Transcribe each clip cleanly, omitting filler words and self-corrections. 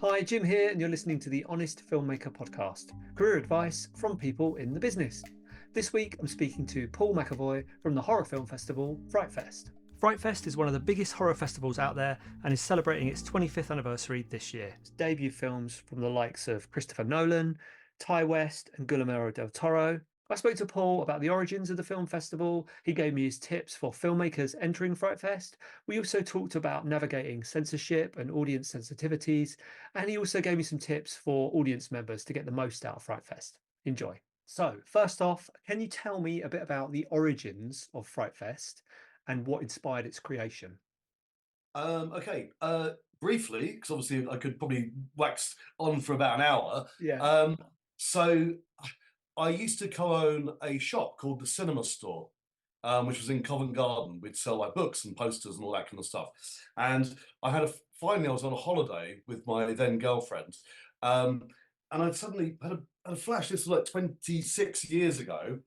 Hi, Jim here, and you're listening to the Honest Filmmaker podcast, career advice from people in the business. This week, I'm speaking to Paul McEvoy from the horror film festival, Fright Fest. Fright Fest is one of the biggest horror festivals out there and is celebrating its 25th anniversary this year. It's debut films from the likes of Christopher Nolan, Ty West, and Guillermo del Toro. I spoke to Paul about the origins of the film festival. He gave me his tips for filmmakers entering Fright Fest. We also talked about navigating censorship and audience sensitivities. And he also gave me some tips for audience members to get the most out of Fright Fest. Enjoy. So, first off, can you tell me a bit about the origins of Fright Fest and what inspired its creation? Okay, briefly, because obviously I could probably wax on for about an hour. Yeah. So I used to co-own a shop called the Cinema Store, which was in Covent Garden. We'd sell like books and posters and all that kind of stuff. And finally I was on a holiday with my then girlfriend, and I suddenly had a flash. This was like 26 years ago.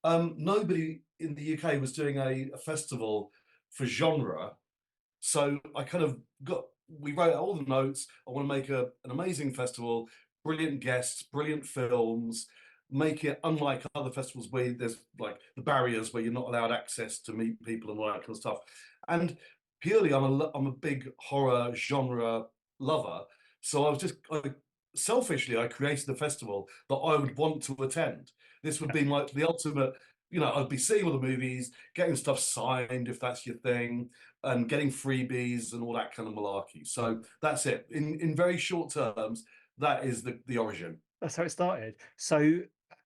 Nobody in the UK was doing a festival for genre. So we wrote out all the notes. I want to make an amazing festival, brilliant guests, brilliant films, make it unlike other festivals where there's like the barriers where you're not allowed access to meet people and all that kind of stuff. And purely, I'm a big horror genre lover. So selfishly, I created a festival that I would want to attend. This would be like the ultimate, I'd be seeing all the movies, getting stuff signed if that's your thing, and getting freebies and all that kind of malarkey. So that's it. In very short terms, that is the origin. That's how it started. So,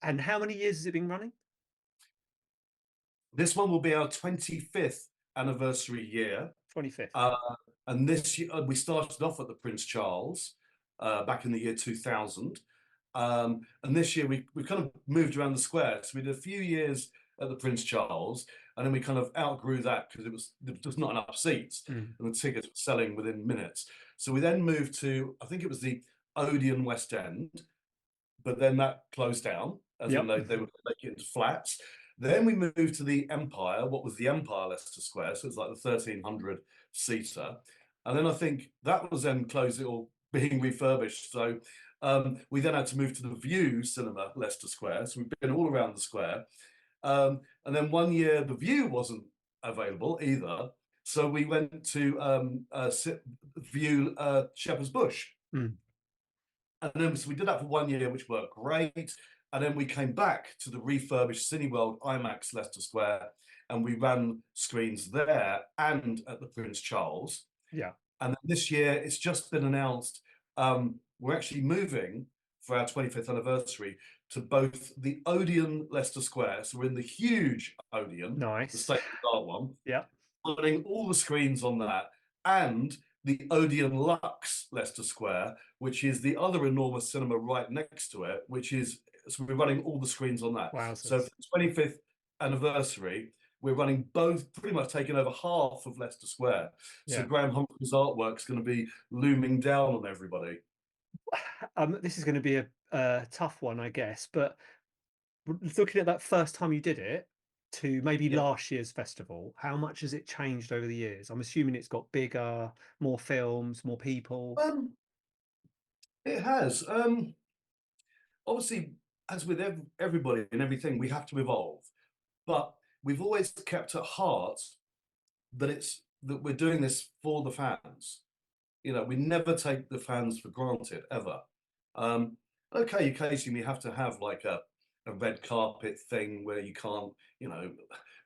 and how many years has it been running? This one will be our 25th anniversary year. 25th. And this year, we started off at the Prince Charles back in the year 2000. And this year, we kind of moved around the square. So we did a few years at the Prince Charles, and then we kind of outgrew that because there was just not enough seats, and the tickets were selling within minutes. So we then moved to, I think it was the Odeon West End, but then that closed down, as in they would make it into flats. Then we moved to the Empire, what was the Empire Leicester Square, so it's like the 1,300 seater. And then I think that was then closed, or being refurbished. So we then had to move to the View Cinema Leicester Square. So we've been all around the square. And then one year the View wasn't available either. So we went to View Shepherd's Bush. And then so we did that for 1 year, which worked great. And then we came back to the refurbished Cineworld IMAX Leicester Square, and we ran screens there and at the Prince Charles. Yeah. And then this year, it's just been announced we're actually moving for our 25th anniversary to both the Odeon Leicester Square. So we're in the huge Odeon, Nice. the state-of-the-art one. Yeah. Putting all the screens on that, and the Odeon Lux Leicester Square, which is the other enormous cinema right next to it, so we're running all the screens on that. Wow. So for the 25th anniversary, we're running both, pretty much taking over half of Leicester Square. So Graham Humphrey's artwork is going to be looming down on everybody. This is going to be a tough one, I guess, but looking at that first time you did it to maybe last year's festival, how much has it changed over the years? I'm assuming it's got bigger, more films, more people. It has. Obviously, as with everybody and everything, we have to evolve. But we've always kept at heart that we're doing this for the fans. We never take the fans for granted, ever. Okay, occasionally we have to have like a red carpet thing where you can't,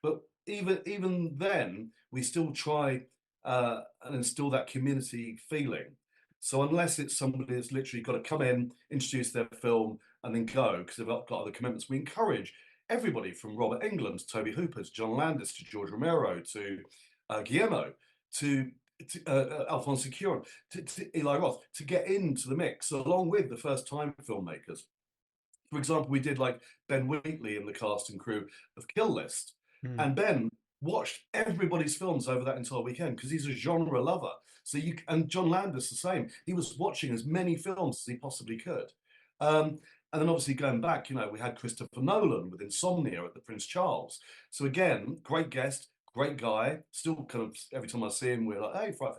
but even then, we still try and instill that community feeling. So unless it's somebody that's literally got to come in, introduce their film, and then go because they've got other commitments, we encourage everybody from Robert Englund to Toby Hooper to John Landis to George Romero to Guillermo to Alfonso Cuarón to Eli Roth to get into the mix along with the first-time filmmakers. For example, we did like Ben Wheatley in the cast and crew of Kill List, and Ben watched everybody's films over that entire weekend because he's a genre lover. So and John Landis the same. He was watching as many films as he possibly could. And then obviously going back, we had Christopher Nolan with Insomnia at the Prince Charles. So again, great guest, great guy. Still kind of every time I see him, we're like, hey, Fright.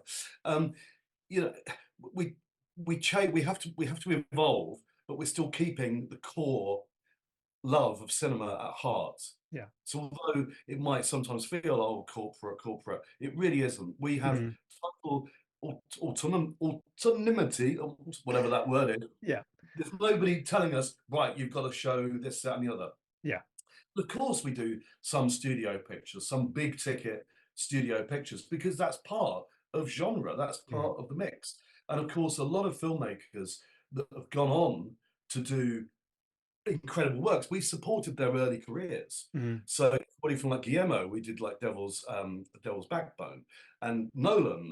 We we have to evolve, but we're still keeping the core love of cinema at heart. Yeah. So although it might sometimes feel, oh, corporate, it really isn't. We have total autonomy, or whatever that word is. Yeah. There's nobody telling us, right, you've got to show this, that, and the other. Yeah. Of course, we do some studio pictures, some big ticket studio pictures, because that's part of genre, that's part of the mix. And of course, a lot of filmmakers that have gone on to do incredible works, we supported their early careers. So everybody from like Guillermo, we did like Devil's Backbone, and Nolan,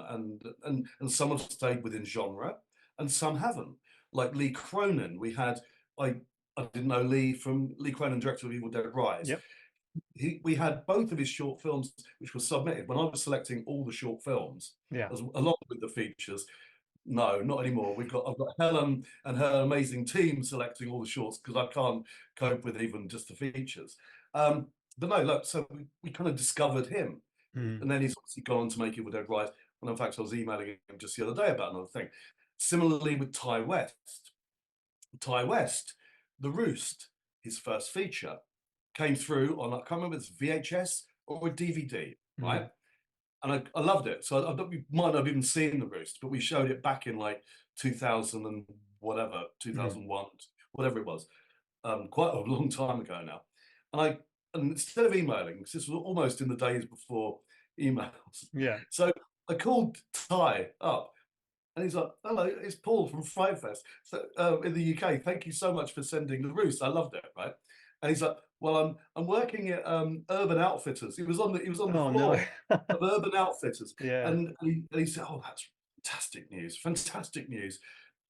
and some have stayed within genre, and some haven't. Like Lee Cronin, I didn't know Lee Cronin, director of Evil Dead Rise. Yep. We had both of his short films, which were submitted when I was selecting all the short films, along with the features. No, not anymore. I've got Helen and her amazing team selecting all the shorts, because I can't cope with even just the features. But no, look, so we kind of discovered him, and then he's obviously gone on to make Evil Dead Rise. And in fact, I was emailing him just the other day about another thing. Similarly with Ty West, The Roost, his first feature, came through on, I can't remember if it's VHS or a DVD, right? And I loved it. So we might not have even seen The Roost, but we showed it back in like 2000 and whatever, 2001, whatever it was, quite a long time ago now. And instead of emailing, because this was almost in the days before emails, so I called Ty up, and he's like, "Hello, it's Paul from Fright Fest in the UK. Thank you so much for sending The Roost. I loved it, right?" And he's like, "Well, I'm working at Urban Outfitters." He was on the floor of Urban Outfitters, and he said, "Oh, that's fantastic news." And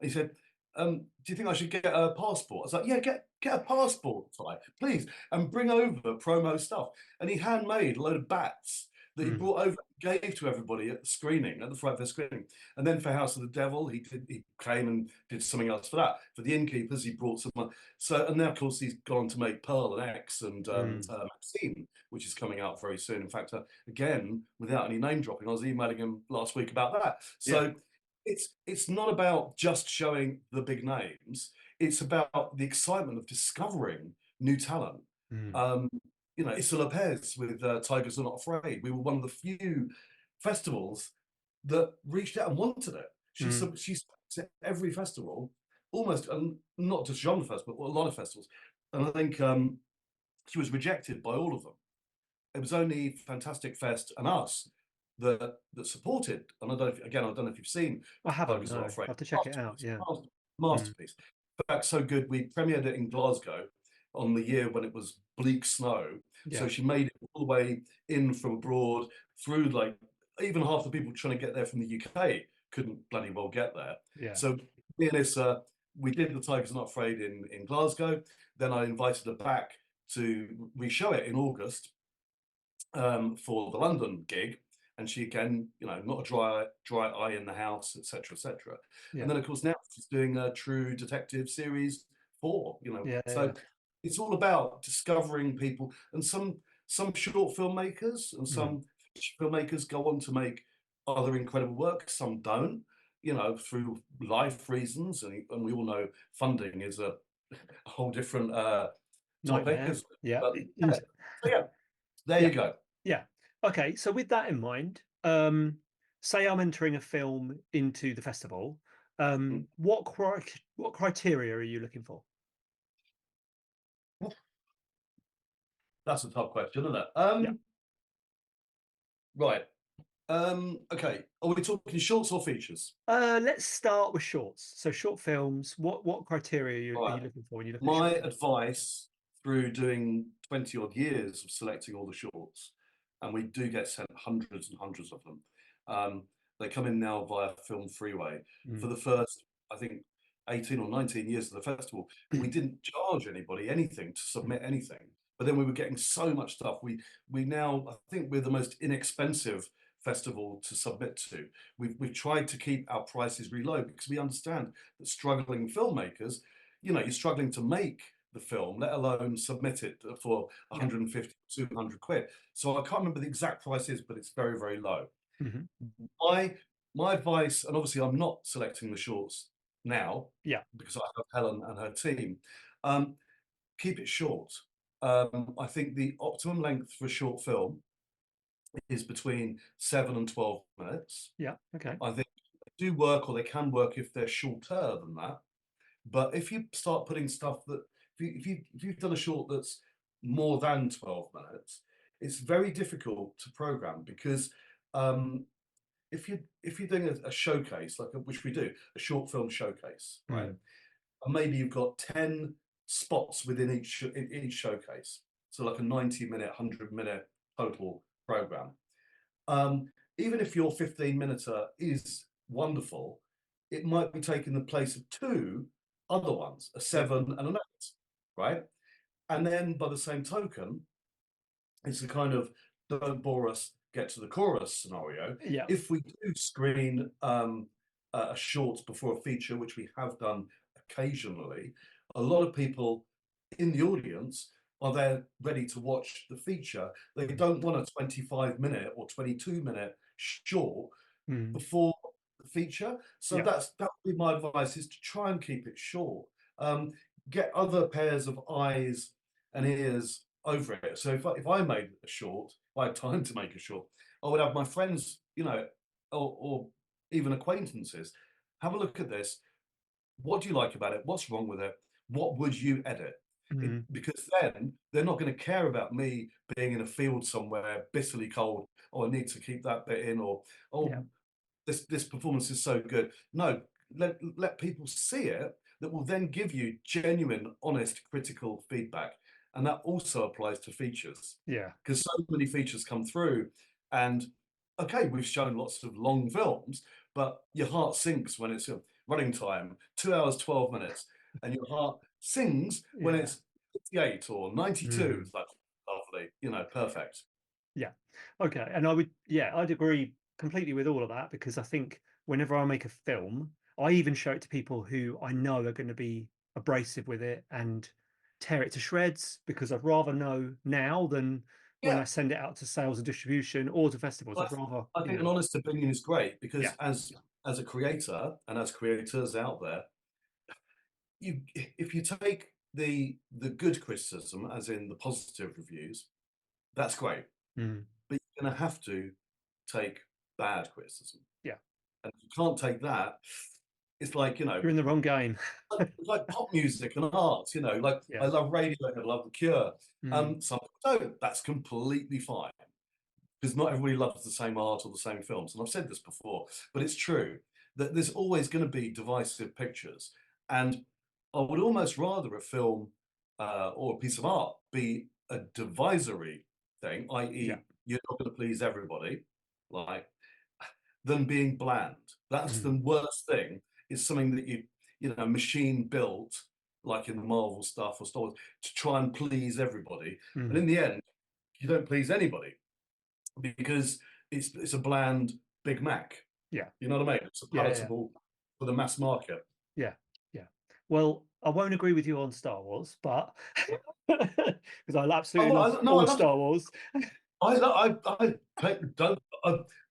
he said, "Do you think I should get a passport?" I was like, "Yeah, get a passport, Ty, please, and bring over promo stuff." And he handmade a load of bats that he brought over, gave to everybody at the screening, at the Fright Fest screening. And then for House of the Devil, he came and did something else for that. For the Innkeepers, he brought some. So, and now of course he's gone to make Pearl and X and Maxine, which is coming out very soon. In fact, again, without any name dropping, I was emailing him last week about that. So it's not about just showing the big names. It's about the excitement of discovering new talent. You know, Issa Lopez with Tigers Are Not Afraid. We were one of the few festivals that reached out and wanted it. She's at every festival, almost, and not just genre festivals, but a lot of festivals. And I think she was rejected by all of them. It was only Fantastic Fest and us that supported. And I don't know if you've seen. I haven't. No. I have to check it out. Yeah, masterpiece. In fact, so good. We premiered it in Glasgow on the year when it was bleak snow. So she made it all the way in from abroad, through like even half the people trying to get there from the UK couldn't bloody well get there. So me and Issa, we did the Tigers Are Not Afraid in Glasgow. Then I invited her back to re-show it in August for the London gig. And she, again, you know, not a dry eye in the house, etc., etc. And then of course now she's doing a True Detective series 4. You know, so it's all about discovering people. And some short filmmakers and some filmmakers go on to make other incredible work. Some don't, you know, through life reasons, and we all know funding is a whole different topic. So there you go. Yeah. Okay. So with that in mind, say I'm entering a film into the festival. What criteria are you looking for? That's a tough question, isn't it? Right. Okay. Are we talking shorts or features? Let's start with shorts. So short films. What criteria are you looking for when you look at my advice through doing 20 odd years of selecting all the shorts, and we do get sent hundreds and hundreds of them. They come in now via Film Freeway. For the first, I think, 18 or 19 years of the festival, we didn't charge anybody anything to submit anything. But then we were getting so much stuff. We now, I think we're the most inexpensive festival to submit to. We've tried to keep our prices really low, because we understand that struggling filmmakers, you know, you're struggling to make the film, let alone submit it for 150, 200 quid. So I can't remember the exact prices, but it's very, very low. My advice, and obviously I'm not selecting the shorts now, Yeah. because I have Helen and her team. Keep it short. I think the optimum length for a short film is between 7 and 12 minutes. Yeah. Okay. I think they do work, or they can work if they're shorter than that. But if you start putting stuff that, if you've done a short that's more than 12 minutes, it's very difficult to program, because if you're doing a showcase, which we do, a short film showcase, right? And maybe you've got 10 spots within each showcase, so like a 90-minute, 100-minute total program. Even if your 15-minute is wonderful, it might be taking the place of two other ones, a 7 and an 8, right? And then by the same token, it's a kind of don't bore us, get to the chorus scenario. Yeah. If we do screen a short before a feature, which we have done occasionally, a lot of people in the audience are there ready to watch the feature. They don't want a 25-minute or 22-minute short before the feature. So that would be my advice, is to try and keep it short. Get other pairs of eyes and ears over it. So if I made a short, if I had time to make a short, I would have my friends, or even acquaintances, have a look at this. What do you like about it? What's wrong with it? What would you edit? Because then they're not going to care about me being in a field somewhere bitterly cold. Oh, I need to keep that bit in, or this performance is so good. No, let people see it, that will then give you genuine, honest, critical feedback. And that also applies to features. Yeah. Because so many features come through, and okay, we've shown lots of long films, but your heart sinks when it's running time 2 hours 12 minutes, and your heart sings when it's 58 or 92. It's like, lovely, perfect. Yeah. Okay. And I'd agree completely with all of that, because I think whenever I make a film, I even show it to people who I know are going to be abrasive with it and tear it to shreds, because I'd rather know now than when I send it out to sales and distribution or to festivals. Well, I'd rather, I think an honest opinion is great, because yeah, as a creator and as creators out there, if you take the good criticism, as in the positive reviews, that's great. But you're going to have to take bad criticism. Yeah. And if you can't take that, it's like, You're in the wrong game. like pop music and art, like I love Radiohead, I love The Cure. Some people don't. That's completely fine, because not everybody loves the same art or the same films. And I've said this before, but it's true that there's always going to be divisive pictures. And I would almost rather a film or a piece of art be a divisory thing, i.e., you're not going to please everybody, like, than being bland. That's the worst thing. Is something that machine built, like in the Marvel stuff or Star Wars, to try and please everybody. And in the end, you don't please anybody, because it's a bland Big Mac. Yeah. You know what I mean? It's a palatable for the mass market. Yeah. Yeah. Well, I won't agree with you on Star Wars, but because I absolutely love all Star Wars.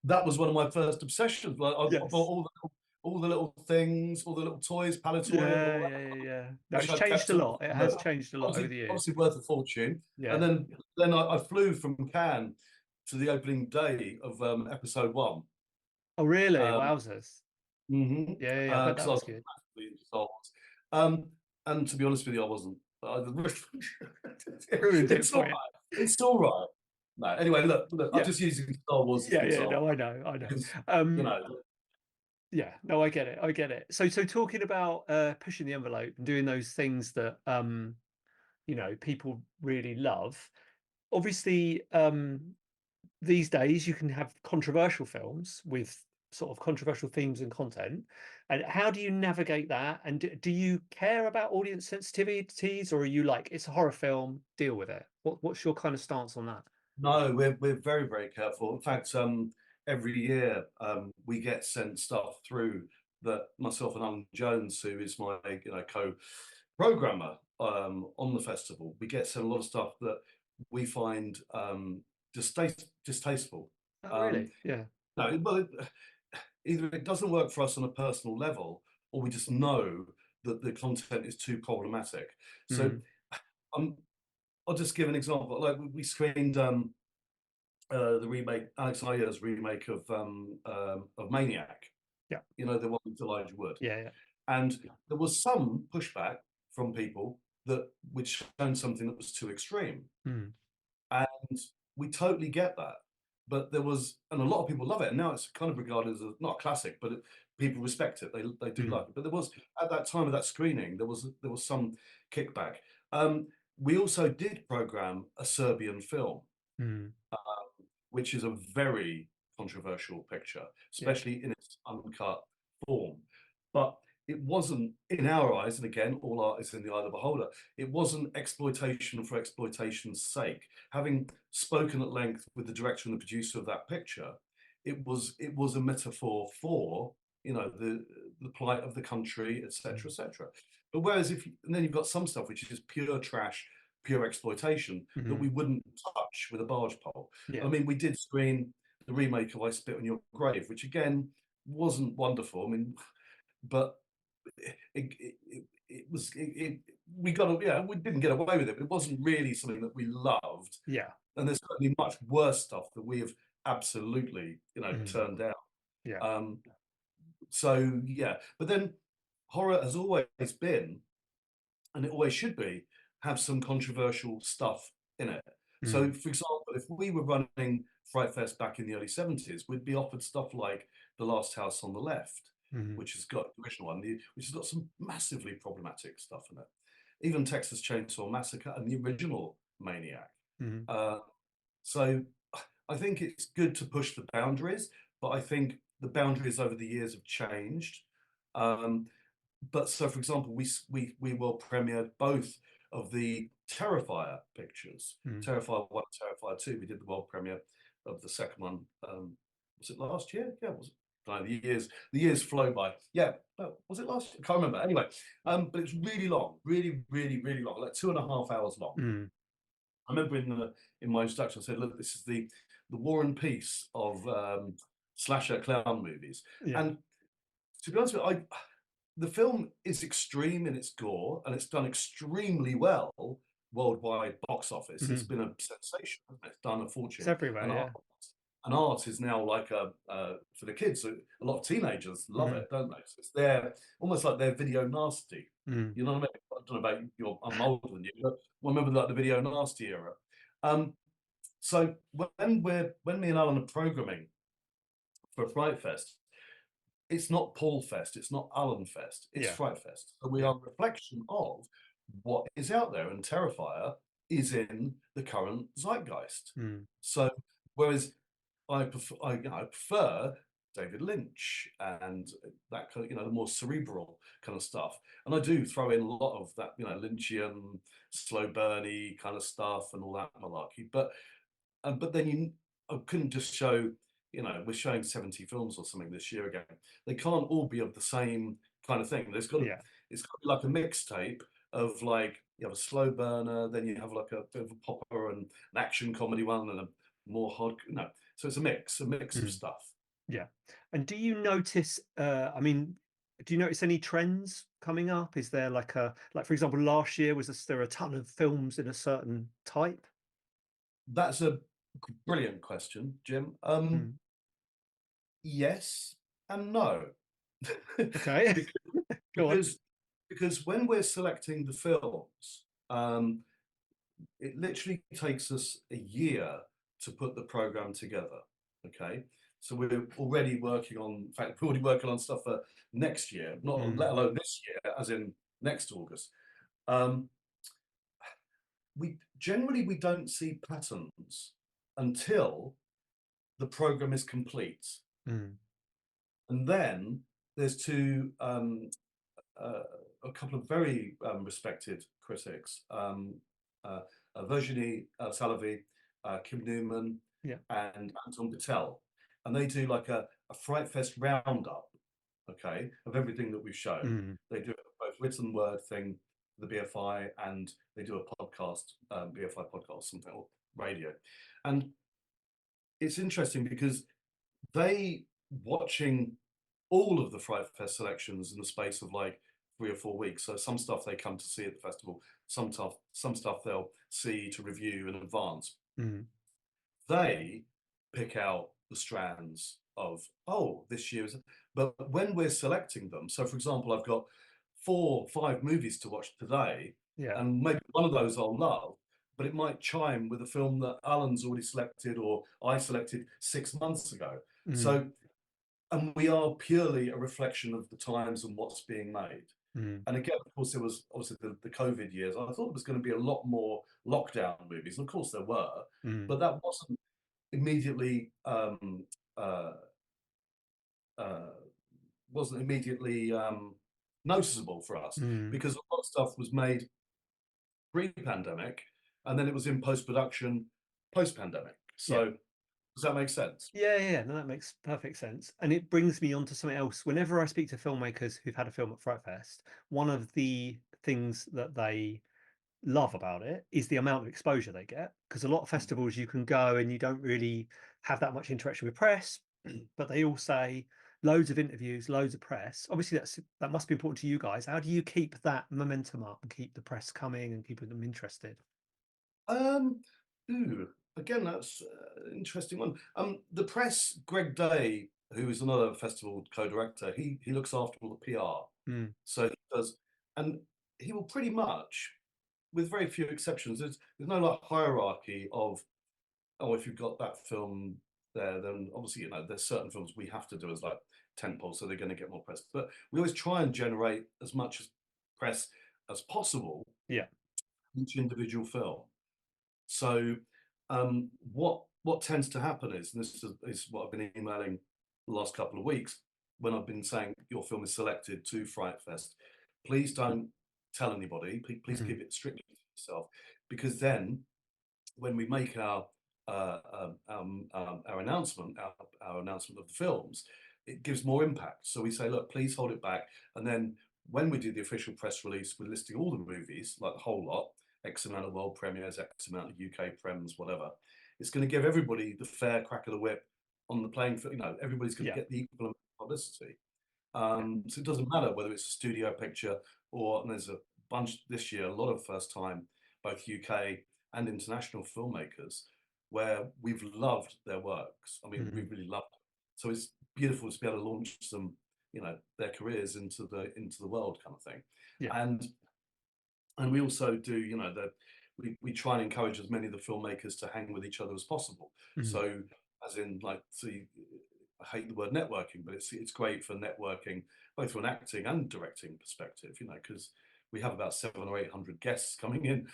That was one of my first obsessions. Like, I bought all the little things, all the little toys, Palitoy. Yeah. No, it's changed a lot. It has changed a lot over the years. Obviously worth a fortune. Yeah. And then I flew from Cannes to the opening day of episode 1. Oh, really? Wowzers. Mm-hmm. Yeah. I bet that was good. And to be honest with you, I wasn't. Ruined it for you. It's all right. No, anyway, look, I'm just using Star Wars as an example. No, I know. Because, yeah, no, I get it. So talking about pushing the envelope and doing those things that people really love. Obviously, these days you can have controversial films with sort of controversial themes and content. And how do you navigate that? And do you care about audience sensitivities, or are you like, it's a horror film, deal with it? What's your kind of stance on that? No, we're very, very careful. In fact, every year we get sent stuff through that myself and Alan Jones, who is my co-programmer on the festival, we get sent a lot of stuff that we find distasteful. Oh, really? Yeah. No, well, either it doesn't work for us on a personal level, or we just know that the content is too problematic. So I'll just give an example. Like we screened the remake, Alex Ayer's remake of Maniac. Yeah. You know, the one with Elijah Wood. Yeah. And there was some pushback from people that which shown something that was too extreme. And we totally get that. But there was, and a lot of people love it, and now it's kind of regarded as not a classic, but people respect it. They do like it. But there was, at that time of that screening, there was some kickback. We also did program a Serbian film, which is a very controversial picture, especially in its uncut form. But it wasn't, in our eyes, and again, all art is in the eye of the beholder, it wasn't exploitation for exploitation's sake. Having spoken at length with the director and the producer of that picture, it was a metaphor for, you know, the plight of the country, etc., etc. But whereas and then you've got some stuff which is pure trash, pure exploitation that we wouldn't touch with a barge pole. I mean, we did screen the remake of I Spit on Your Grave, which again wasn't wonderful. I mean, but we didn't get away with it, but it wasn't really something that we loved. Yeah. And there's certainly much worse stuff that we have absolutely, you know, turned down. Yeah. So yeah, but then horror has always been, and it always should be, have some controversial stuff in it. So, for example, if we were running Fright Fest back in the early 70s, we'd be offered stuff like The Last House on the Left, which has got the original one, which has got some massively problematic stuff in it. Even Texas Chainsaw Massacre and the original Maniac. So I think it's good to push the boundaries, but I think the boundaries over the years have changed. But so, for example, we will premiere both of the Terrifier pictures, Terrifier 1, Terrifier 2. We did the world premiere of the second one. Was it last year? Yeah, was it? No, the years flow by. Yeah, was it last year? I can't remember. Anyway, but it's really long, really, really, really long, like 2.5 hours long. I remember in my introduction, I said, look, this is the War and Peace of slasher clown movies. And to be honest with you, the film is extreme in its gore, and it's done extremely well worldwide box office. It's been a sensation. It's done a fortune. It's everywhere, and art is now like for the kids. A lot of teenagers love it, don't they? So it's their, almost like their video nasty. You know what I mean? I don't know about you. I'm older than you, but I remember like the video nasty era. So when me and Alan are programming for Fright Fest, it's not Paul Fest, it's not Alan Fest, it's Fright Fest. So we are a reflection of what is out there, and Terrifier is in the current zeitgeist. So whereas I prefer David Lynch and that kind of, you know, the more cerebral kind of stuff. And I do throw in a lot of that, you know, Lynchian, slow burny kind of stuff and all that malarkey. But then I couldn't just show, you know, we're showing 70 films or something this year again. They can't all be of the same kind of thing. There's got to, it's got to be like a mixtape of, like, you have a slow burner, then you have like a bit of a popper and an action comedy one and a more hard, no. So it's a mix of stuff. Yeah. And do you notice, I mean, do you notice any trends coming up? Is there like for example, last year, there a ton of films in a certain type? That's a brilliant question, Jim. Yes and no. Okay. because when we're selecting the films, it literally takes us a year to put the program together. Okay, so we're already working on. In fact, we're already working on stuff for next year, not let alone this year, as in next August. We don't see patterns until the program is complete, and then there's a couple of very respected critics, Virginie Salavi, Kim Newman, and Anton Patel, and they do like a Fright Fest roundup, okay, of everything that we've shown. They do both written word thing, the BFI, and they do a podcast, BFI podcast, something, or radio. And it's interesting because watching all of the Fright Fest selections in the space of like 3 or 4 weeks. So some stuff they come to see at the festival, some stuff they'll see to review in advance. Mm. They pick out the strands of, oh, this year is, but when we're selecting them, so for example, I've got 4 or 5 movies to watch today, Yeah. and maybe one of those I'll love, but it might chime with a film that Alan's already selected or I selected 6 months ago. Mm. So, and we are purely a reflection of the times and what's being made. Mm. And again, of course, there was obviously the COVID years. I thought there was going to be a lot more lockdown movies, and of course there were, but that wasn't immediately uh, uh, noticeable for us because a lot of stuff was made pre-pandemic, and then it was in post-production post-pandemic. So does that make sense? Yeah, no, that makes perfect sense. And it brings me on to something else. Whenever I speak to filmmakers who've had a film at Fright Fest, one of the things that they love about it is the amount of exposure they get. Because a lot of festivals you can go and you don't really have that much interaction with press, but they all say loads of interviews, loads of press. Obviously, that must be important to you guys. How do you keep that momentum up and keep the press coming and keeping them interested? Ooh, again, that's an interesting one. The press, Greg Day, who is another festival co-director, he looks after all the PR. So he does, and he will pretty much, with very few exceptions, there's no like hierarchy of, oh, if you've got that film there, then obviously, there's certain films we have to do as like tentpole, so they're going to get more press. But we always try and generate as much press as possible. Yeah. Each individual film. So what tends to happen is, and this is what I've been emailing the last couple of weeks, when I've been saying your film is selected to Fright Fest, please don't tell anybody. Please keep it strictly to yourself, because then when we make our announcement, our announcement of the films, it gives more impact. So we say, look, please hold it back, and then when we do the official press release, we're listing all the movies, like the whole lot, X amount of world premieres, X amount of UK prems, whatever. It's going to give everybody the fair crack of the whip on the playing field. Everybody's going to get the equal amount of publicity. So it doesn't matter whether it's a studio picture or, and there's a bunch this year, a lot of first time, both UK and international filmmakers, where we've loved their works. I mean, we really loved it. So it's beautiful to be able to launch them, their careers into the world, kind of thing. And we also do, we try and encourage as many of the filmmakers to hang with each other as possible. So, as in, like, see, I hate the word networking, but it's great for networking, both from an acting and directing perspective, because we have about 700 or 800 guests coming in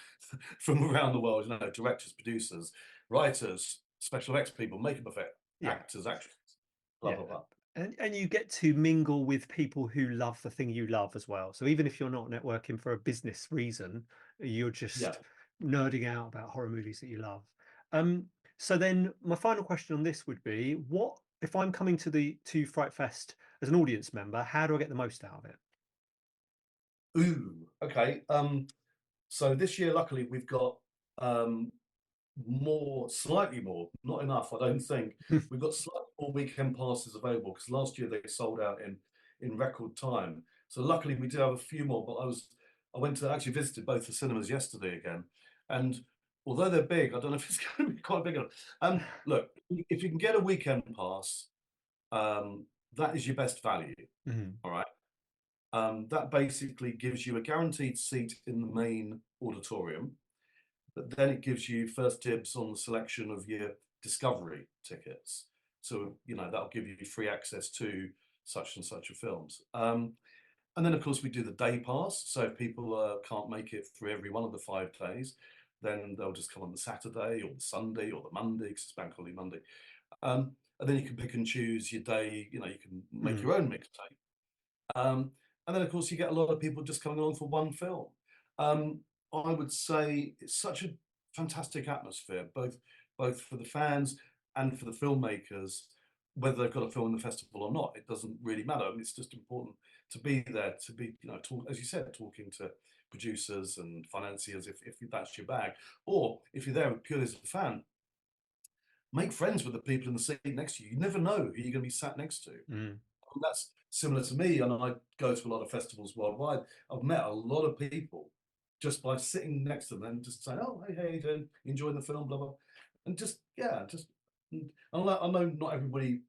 from around the world, directors, producers, writers, special effects people, makeup effect, actors, actors, blah, blah, blah. And you get to mingle with people who love the thing you love as well. So even if you're not networking for a business reason, you're just nerding out about horror movies that you love. So then my final question on this would be, what if I'm coming to Fright Fest as an audience member, how do I get the most out of it? Ooh, okay. So this year, luckily, we've got slightly more, not enough, I don't think. We've got slightly more weekend passes available, because last year they sold out in record time. So luckily we do have a few more, but I went to actually visited both the cinemas yesterday again, and although they're big, I don't know if it's going to be quite big enough. Look, if you can get a weekend pass, that is your best value. All right. That basically gives you a guaranteed seat in the main auditorium, but then it gives you first dibs on the selection of your discovery tickets. So, that'll give you free access to such and such of films. And then, of course, we do the day pass. So if people can't make it for every one of the 5 days, then they'll just come on the Saturday or the Sunday or the Monday, because it's Bank Holiday Monday. And then you can pick and choose your day. You can make your own mixtape. And then, of course, you get a lot of people just coming along for one film. I would say it's such a fantastic atmosphere, both for the fans and for the filmmakers, whether they've got a film in the festival or not. It doesn't really matter. I mean, it's just important to be there, to be, as you said, talking to producers and financiers if that's your bag, or if you're there purely as a fan, make friends with the people in the seat next to you. You never know who you're going to be sat next to. And that's similar to me, and I go to a lot of festivals worldwide, I've met a lot of people just by sitting next to them and just saying, "Oh, hey, how you doing? You enjoying the film?" Blah blah, and just I know not everybody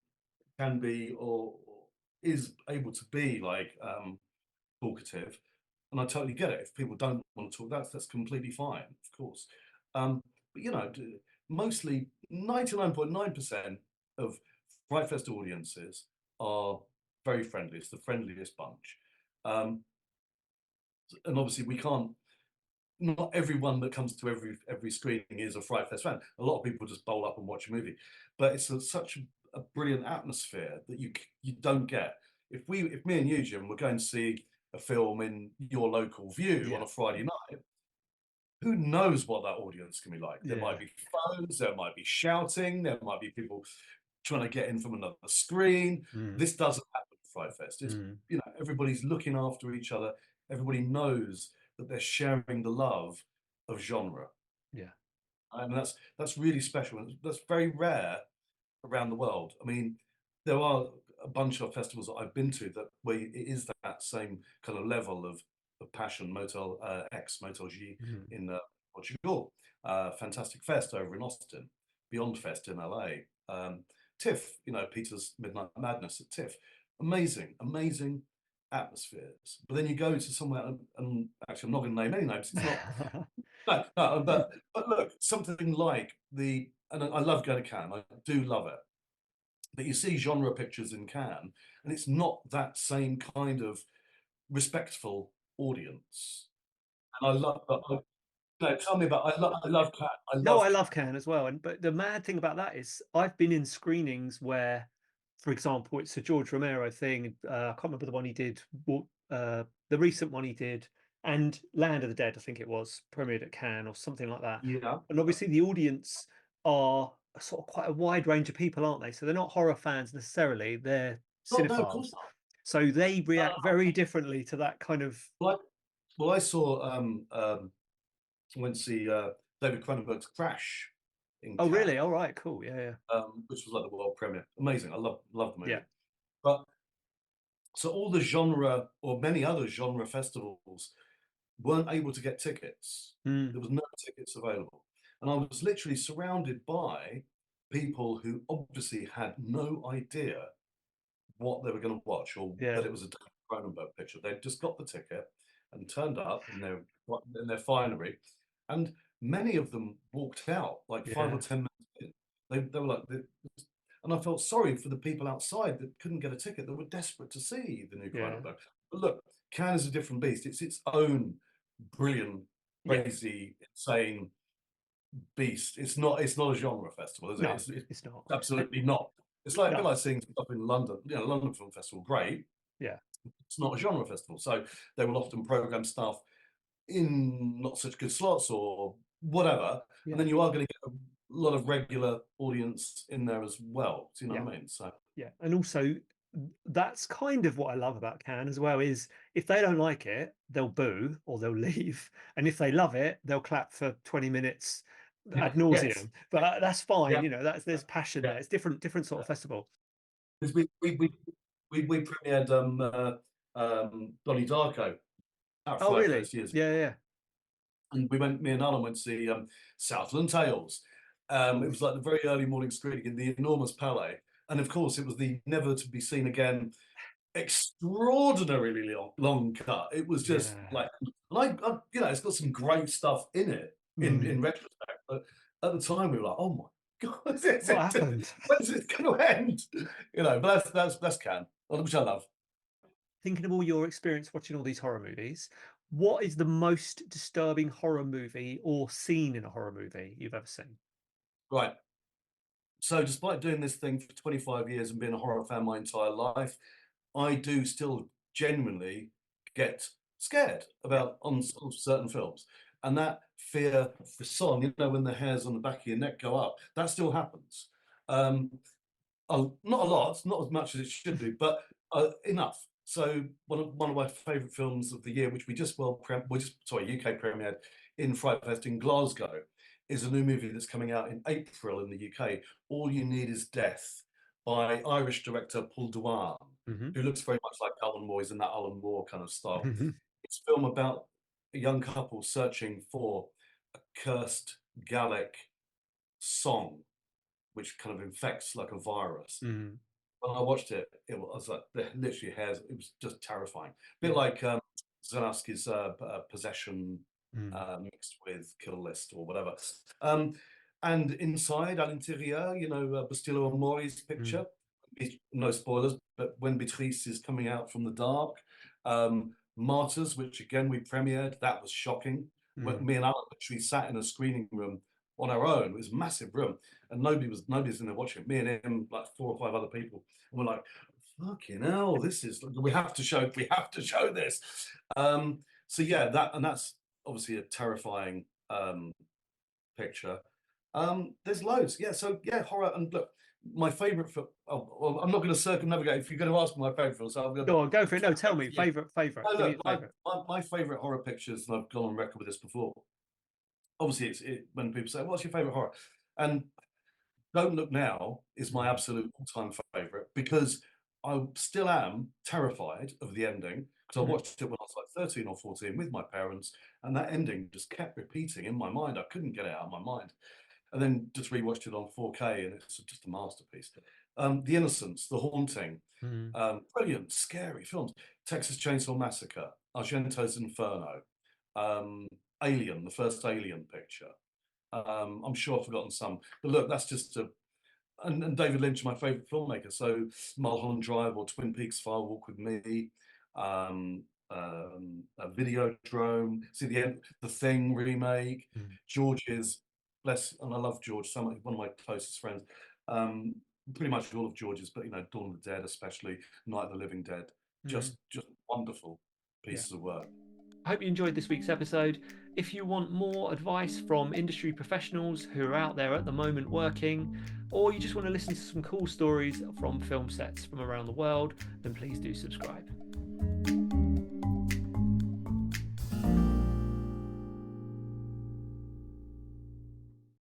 can be or is able to be like talkative, and I totally get it. If people don't want to talk, that's completely fine, of course. But you know, mostly 99.9% of Fright Fest audiences are very friendly. It's the friendliest bunch. Um, and obviously we can't, not everyone that comes to every screening is a Fright Fest fan. A lot of people just bowl up and watch a movie, but it's such a brilliant atmosphere that you don't get. If me and you, Jim, were going to see a film in your local view on a Friday night, who knows what that audience can be like? There might be phones, there might be shouting, there might be people trying to get in from another screen. This doesn't happen at Fright Fest. It's, you know, everybody's looking after each other. Everybody knows that they're sharing the love of genre. Yeah. And that's really special. And that's very rare around the world. I mean, there are a bunch of festivals that I've been to that where it is that same kind of level of passion. Motel X, Motel G in Portugal, Fantastic Fest over in Austin, Beyond Fest in LA, TIFF, you know, Peter's Midnight Madness at TIFF. Amazing atmospheres. But then you go to somewhere, and actually I'm not going to name any names. It's not no, but look, something like and I love going to Cannes. I do love it. But you see genre pictures in Cannes, and it's not that same kind of respectful audience. And I love. No, tell me about. I love Cannes. I love Cannes as well. But the mad thing about that is, I've been in screenings where, for example, it's a George Romero thing. I can't remember the one he did. The recent one he did, and Land of the Dead, I think it was, premiered at Cannes or something like that. Yeah. And obviously, the audience are sort of quite a wide range of people, aren't they? So they're not horror fans necessarily. They're No, of course cinephiles. not. So they react very differently to that kind of. Well, I saw went to see David Cronenberg's Crash in Oh, Cannes, really? All right, cool. Yeah. which was like the world premiere. Amazing. I love the movie. Yeah. But so all the genre or many other genre festivals weren't able to get tickets. There was no tickets available. And I was literally surrounded by people who obviously had no idea what they were going to watch or that it was a David Cronenberg picture. They'd just got the ticket and turned up in their finery, and many of them walked out like 5 or 10 minutes in. They were like, and I felt sorry for the people outside that couldn't get a ticket, that were desperate to see the new Cronenberg. But look, Cannes is a different beast. It's its own brilliant, crazy, insane beast. It's not a genre festival, is it? No, it's not. Absolutely not. It's like a bit like seeing stuff in London. You know, London Film Festival, great. Yeah. It's not a genre festival, so they will often program stuff in not such good slots or whatever, and then you are going to get a lot of regular audience in there as well. Do you know what I mean? So and also that's kind of what I love about Cannes as well, is if they don't like it, they'll boo or they'll leave, and if they love it, they'll clap for 20 minutes ad nauseum. But that's fine. You know, there's passion there. It's different sort of festival. Because we premiered Donnie Darko at Fright Fest years ago. Yeah. And me and Alan went to see Southland Tales. It was like the very early morning screening in the enormous Palais. And of course, it was the never to be seen again, extraordinarily long cut. It was just like, you know, it's got some great stuff in it in retrospect. But at the time, we were like, oh my God, what happened? When's it going to end? You know, but that's Cannes, which I love. Thinking of all your experience watching all these horror movies, what is the most disturbing horror movie or scene in a horror movie you've ever seen? Right. So despite doing this thing for 25 years and being a horror fan my entire life, I do still genuinely get scared about on certain films. And that fear frisson, you know, when the hairs on the back of your neck go up, that still happens. Not a lot, not as much as it should do, but enough. So one of my favourite films of the year, which we just UK premiered in Fright Fest in Glasgow, is a new movie that's coming out in April in the UK. All You Need Is Death by Irish director Paul Dwan. who looks very much like Alan Moore. He's in that Alan Moore kind of style. Mm-hmm. It's a film about a young couple searching for a cursed Gallic song, which kind of infects like a virus. Mm-hmm. When I watched it, it was like literally hairs. It was just terrifying. A bit Yeah. like Zanaski's Possession Mm-hmm. mixed with Kill List or whatever. And inside, à l'intérieur, Bustillo Amori's picture. No spoilers, but when Beatrice is coming out from the dark. Martyrs, which again we premiered, that was shocking. Mm-hmm. Me and Alan literally sat in a screening room on our own. It was a massive room, and nobody's in there watching it. Me and him, like 4 or 5 other people, and we're like, "Fucking hell, this is we have to show this." So yeah, that's obviously a terrifying picture. There's loads, yeah. So yeah, horror. And look, my favorite film. Oh, well, I'm not going to circumnavigate. If you're going to ask me my favorite film, so I'm going to Go for it. No, tell me. Favorite. no, Give me look, your favorite. my favorite horror pictures, and I've gone on record with this before. Obviously, it's when people say, "What's your favorite horror?" And Don't Look Now is my absolute all-time favorite because I still am terrified of the ending because I watched it when I was like 13 or 14 with my parents, and that ending just kept repeating in my mind. I couldn't get it out of my mind. And then just rewatched it on 4K, and it's just a masterpiece. The Innocents, The Haunting, brilliant, scary films. Texas Chainsaw Massacre, Argento's Inferno, Alien, the first Alien picture. I'm sure I've forgotten some, but look, that's just and David Lynch, my favorite filmmaker. So Mulholland Drive or Twin Peaks: Fire Walk with Me, Videodrome. See the Thing remake. George's and I love George so much. One of my closest friends. Pretty much all of George's, but Dawn of the Dead, especially Night of the Living Dead. Just wonderful pieces of work. I hope you enjoyed this week's episode. If you want more advice from industry professionals who are out there at the moment working, or you just want to listen to some cool stories from film sets from around the world, then please do subscribe.